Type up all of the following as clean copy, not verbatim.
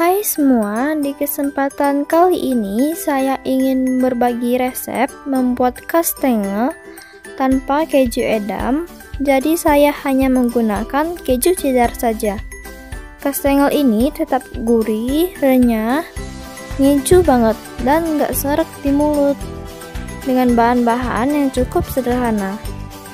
Hai semua, di kesempatan kali ini saya ingin berbagi resep membuat kastengel tanpa keju edam. Jadi saya hanya menggunakan keju cheddar saja. Kastengel ini tetap gurih, renyah, ngeju banget dan nggak seret di mulut. Dengan bahan-bahan yang cukup sederhana.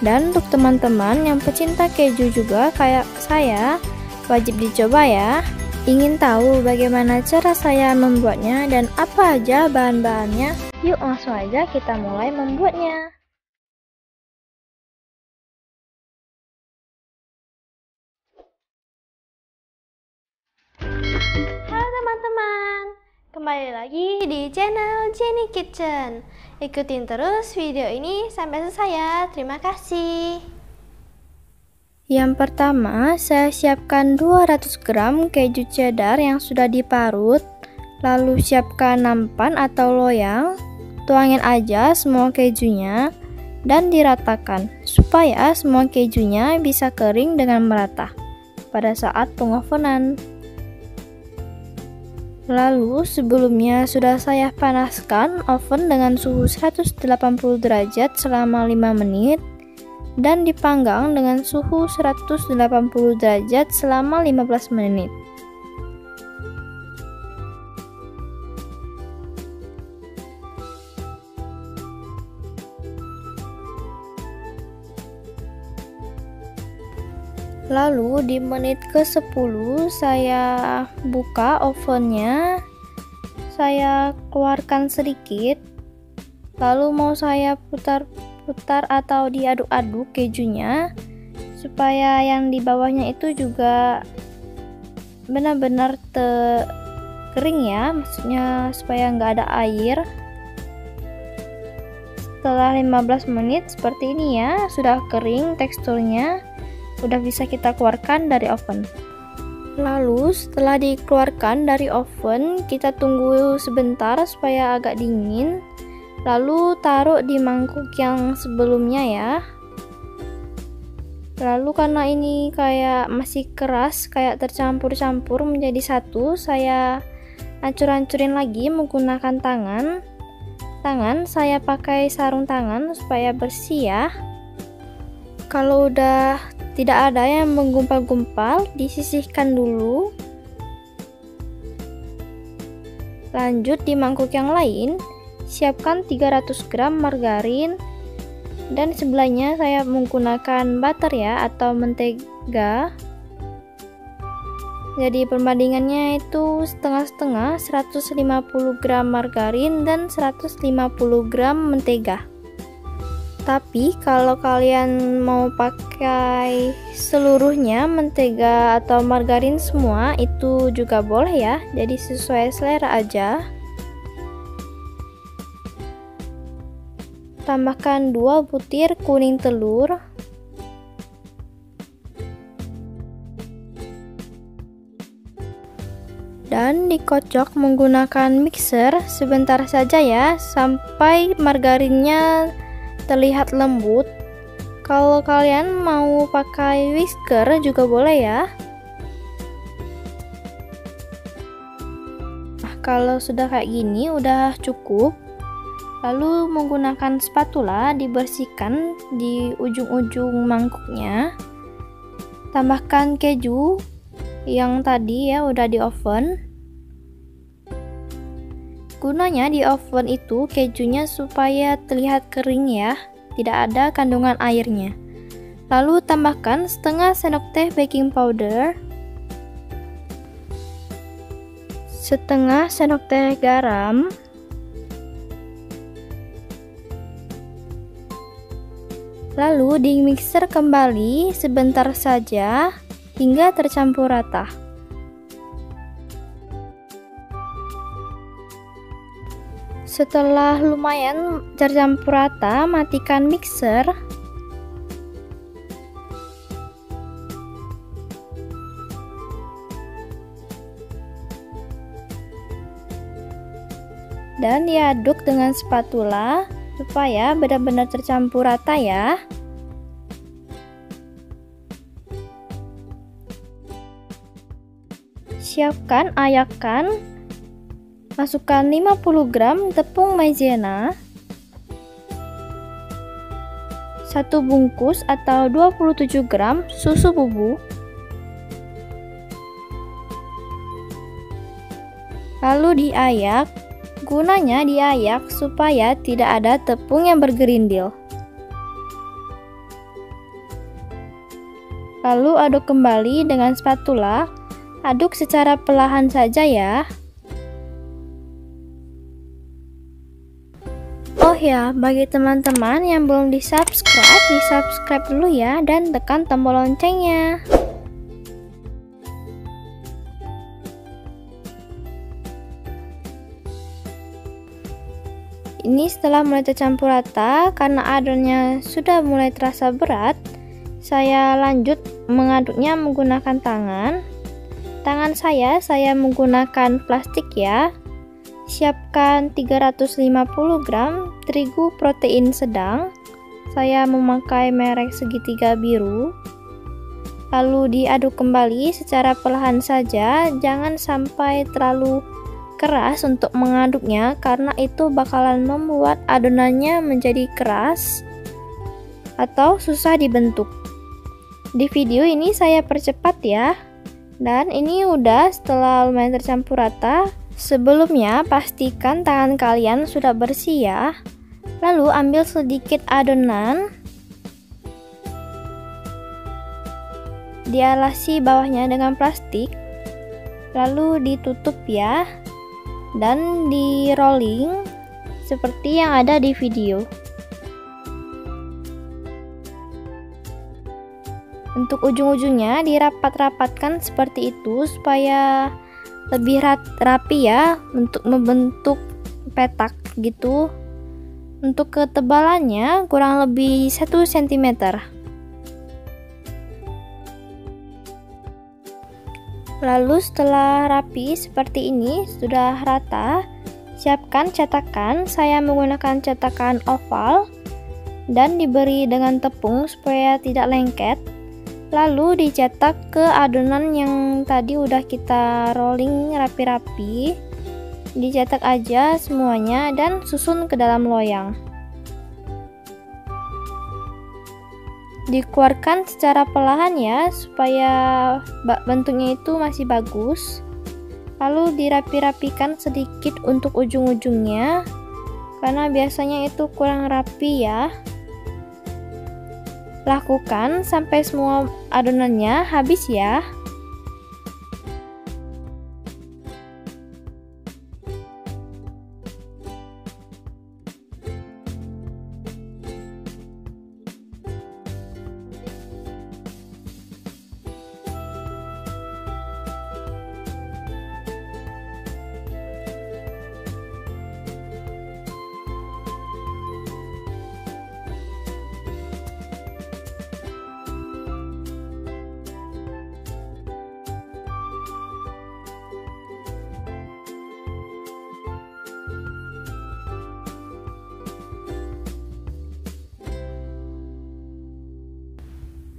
Dan untuk teman-teman yang pecinta keju juga kayak saya, wajib dicoba ya. Ingin tahu bagaimana cara saya membuatnya dan apa aja bahan-bahannya? Yuk langsung aja kita mulai membuatnya. Halo teman-teman, kembali lagi di channel Jenny Kitchen. Ikutin terus video ini sampai selesai ya. Terima kasih. Yang pertama, saya siapkan 200 gram keju cheddar yang sudah diparut. Lalu siapkan nampan atau loyang. Tuangin aja semua kejunya dan diratakan supaya semua kejunya bisa kering dengan merata pada saat pengovenan. Lalu sebelumnya sudah saya panaskan oven dengan suhu 180 derajat selama 5 menit dan dipanggang dengan suhu 180 derajat selama 15 menit. Lalu di menit ke-10 saya buka ovennya, saya keluarkan sedikit, lalu mau saya putar atau diaduk-aduk kejunya supaya yang di bawahnya itu juga benar-benar kering ya, maksudnya supaya nggak ada air. Setelah 15 menit seperti ini ya, sudah kering teksturnya, udah bisa kita keluarkan dari oven. Lalu setelah dikeluarkan dari oven, kita tunggu sebentar supaya agak dingin. Lalu taruh di mangkuk yang sebelumnya ya. Lalu karena ini kayak masih keras, kayak tercampur-campur menjadi satu, saya hancur-hancurin lagi menggunakan tangan. Saya pakai sarung tangan supaya bersih ya. Kalau udah tidak ada yang menggumpal-gumpal, disisihkan dulu. Lanjut di mangkuk yang lain, siapkan 300 gram margarin dan sebelahnya saya menggunakan butter ya atau mentega. Jadi perbandingannya itu setengah-setengah, 150 gram margarin dan 150 gram mentega. Tapi kalau kalian mau pakai seluruhnya mentega atau margarin semua itu juga boleh ya, jadi sesuai selera aja. Tambahkan 2 butir kuning telur. Dan dikocok menggunakan mixer sebentar saja ya, sampai margarinnya terlihat lembut. Kalau kalian mau pakai whisker juga boleh ya. Nah, kalau sudah kayak gini udah cukup. Lalu menggunakan spatula dibersihkan di ujung-ujung mangkuknya. Tambahkan keju yang tadi ya udah di oven. Gunanya di oven itu kejunya supaya terlihat kering ya, tidak ada kandungan airnya. Lalu tambahkan setengah sendok teh baking powder, setengah sendok teh garam, lalu di mixer kembali sebentar saja hingga tercampur rata. Setelah lumayan tercampur rata, matikan mixer. Dan diaduk dengan spatula supaya benar-benar tercampur rata ya. Siapkan ayakan. Masukkan 50 gram tepung maizena, 1 bungkus atau 27 gram susu bubuk, lalu diayak. Gunanya diayak supaya tidak ada tepung yang bergerindil. Lalu aduk kembali dengan spatula. Aduk secara perlahan saja ya. Oh ya, bagi teman-teman yang belum di-subscribe dulu ya, dan tekan tombol loncengnya. Ini setelah mulai tercampur rata, karena adonannya sudah mulai terasa berat, saya lanjut mengaduknya menggunakan tangan. Tangan saya menggunakan plastik ya. Siapkan 350 gram terigu protein sedang. Saya memakai merek segitiga biru. Lalu diaduk kembali secara perlahan saja, jangan sampai terlalu keras untuk mengaduknya karena itu bakalan membuat adonannya menjadi keras atau susah dibentuk. Di video ini saya percepat ya. Dan ini udah setelah lumayan tercampur rata. Sebelumnya pastikan tangan kalian sudah bersih ya. Lalu ambil sedikit adonan, dialasi bawahnya dengan plastik, lalu ditutup ya, dan di rolling seperti yang ada di video. Untuk ujung-ujungnya dirapat-rapatkan seperti itu supaya lebih rapi ya, untuk membentuk petak gitu. Untuk ketebalannya kurang lebih 1 cm. Lalu setelah rapi seperti ini, sudah rata, siapkan cetakan. Saya menggunakan cetakan oval dan diberi dengan tepung supaya tidak lengket. Lalu dicetak ke adonan yang tadi udah kita rolling rapi-rapi. Dicetak aja semuanya dan susun ke dalam loyang. Dikeluarkan secara perlahan ya, supaya bentuknya itu masih bagus. Lalu dirapi-rapikan sedikit untuk ujung-ujungnya, karena biasanya itu kurang rapi ya. Lakukan sampai semua adonannya habis ya.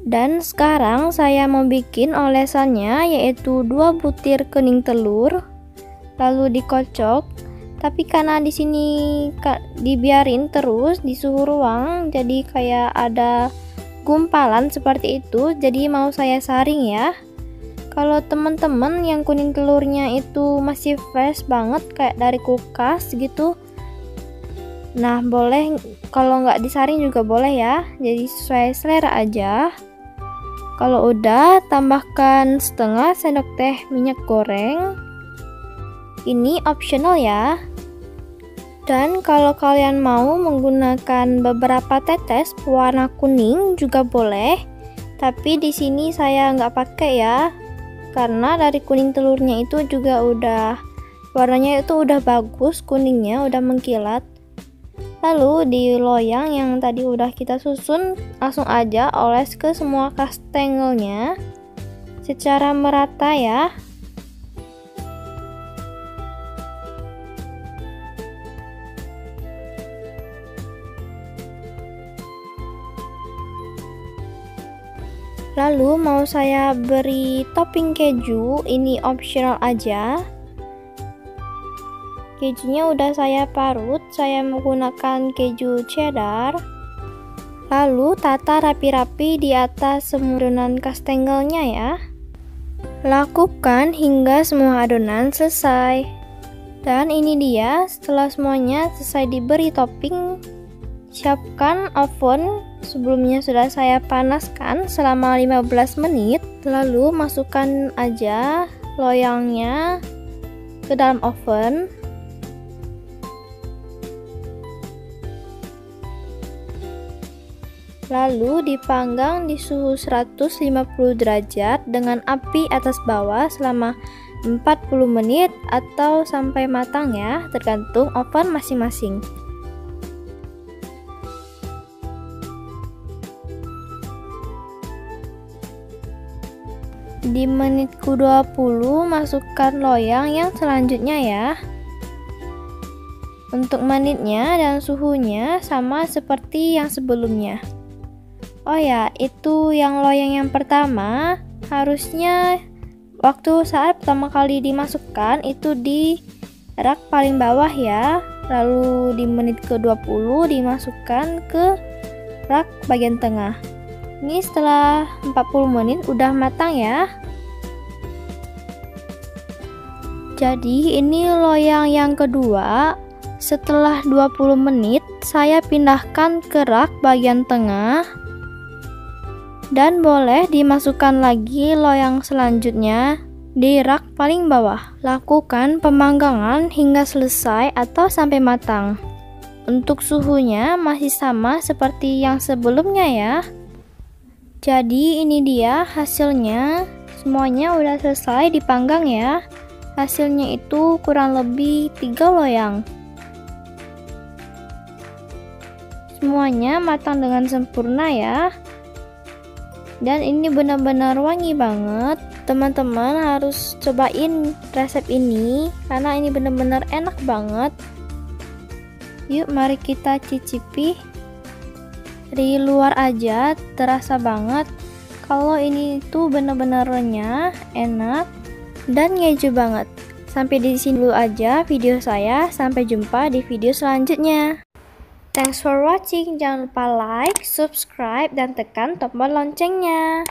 Dan sekarang saya mau bikin olesannya, yaitu 2 butir kening telur, lalu dikocok. Tapi karena di sini dibiarin terus di suhu ruang, jadi kayak ada gumpalan seperti itu, jadi mau saya saring ya. Kalau teman-teman yang kuning telurnya itu masih fresh banget kayak dari kulkas gitu, nah boleh, kalau nggak disaring juga boleh ya, jadi sesuai selera aja. Kalau udah, tambahkan setengah sendok teh minyak goreng. Ini optional ya. Dan kalau kalian mau menggunakan beberapa tetes warna kuning juga boleh. Tapi di sini saya nggak pakai ya, karena dari kuning telurnya itu juga udah warnanya itu udah bagus, kuningnya udah mengkilat. Lalu di loyang yang tadi udah kita susun, langsung aja oles ke semua kastengelnya secara merata ya. Lalu mau saya beri topping keju, ini optional aja. Kejunya udah saya parut, saya menggunakan keju cheddar. Lalu tata rapi-rapi di atas semua adonan kastengelnya ya. Lakukan hingga semua adonan selesai. Dan ini dia, setelah semuanya selesai diberi topping, siapkan oven. Sebelumnya sudah saya panaskan selama 15 menit. Lalu masukkan aja loyangnya ke dalam oven. Lalu dipanggang di suhu 150 derajat dengan api atas bawah selama 40 menit atau sampai matang ya, tergantung oven masing-masing. Di menit ke-20 masukkan loyang yang selanjutnya ya. Untuk menitnya dan suhunya sama seperti yang sebelumnya. Oh ya, itu yang loyang yang pertama harusnya waktu saat pertama kali dimasukkan itu di rak paling bawah ya. Lalu di menit ke-20 dimasukkan ke rak bagian tengah. Ini setelah 40 menit udah matang ya. Jadi ini loyang yang kedua. Setelah 20 menit saya pindahkan ke rak bagian tengah. Dan boleh dimasukkan lagi loyang selanjutnya di rak paling bawah. Lakukan pemanggangan hingga selesai atau sampai matang. Untuk suhunya masih sama seperti yang sebelumnya ya. Jadi ini dia hasilnya. Semuanya udah selesai dipanggang ya. Hasilnya itu kurang lebih 3 loyang. Semuanya matang dengan sempurna ya. Dan ini benar-benar wangi banget. Teman-teman harus cobain resep ini karena ini benar-benar enak banget. Yuk mari kita cicipi. Dari luar aja terasa banget kalau ini tuh benar-benar renyah, enak, dan ngeju banget. Sampai di sini dulu aja video saya. Sampai jumpa di video selanjutnya. Thanks for watching. Jangan lupa like, subscribe, dan tekan tombol loncengnya.